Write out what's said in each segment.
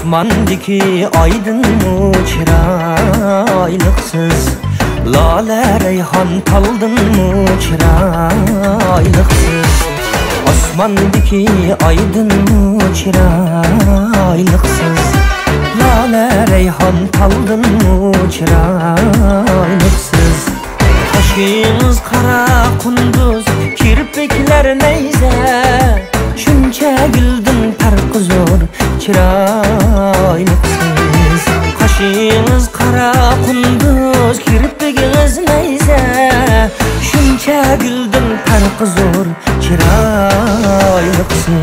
Osmandaki aydın mı çıraylıksız, lale reyhan taldın mı çıraylıksız. Osmandaki aydın mı çıraylıksız, lale reyhan taldın mı çıraylıksız. Kaşınız kara kunduz, kirpikler neyze, şuncha güldün tarqi zo'r chiroyliksiz. Kaşınız kara kunduz, kirpiginiz neyze, shuncha güldün tarqi zo'r chiroyliksiz.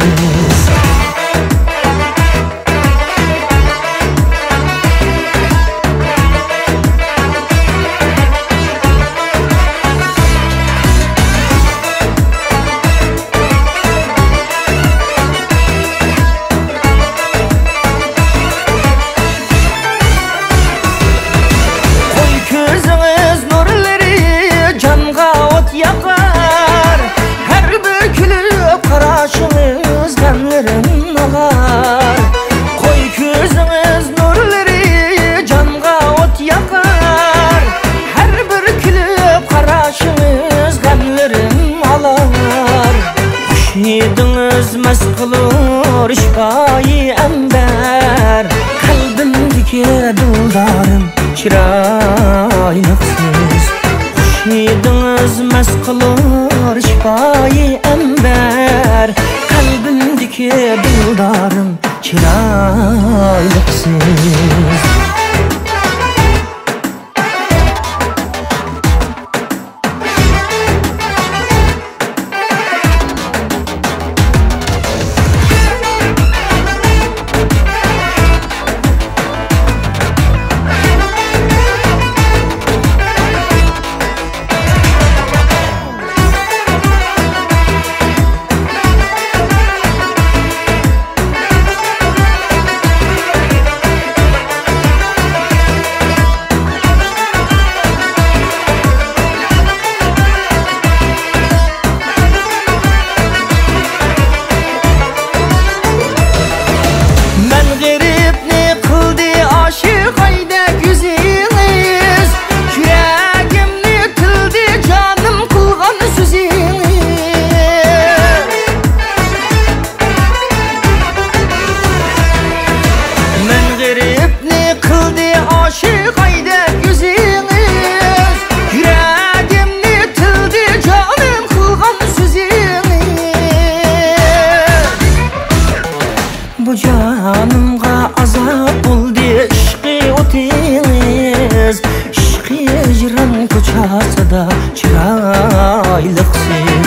Yediniz mest kılır şifayi ember, kalbimdeki duldarım çıraylıksız. Yediniz mest kılır şifayi ember, kalbimdeki duldarım çıraylıksız. Bu canımga azap oldu ishqi o'tingiz, ishqi hijron ko'chasida chiroyliksiz.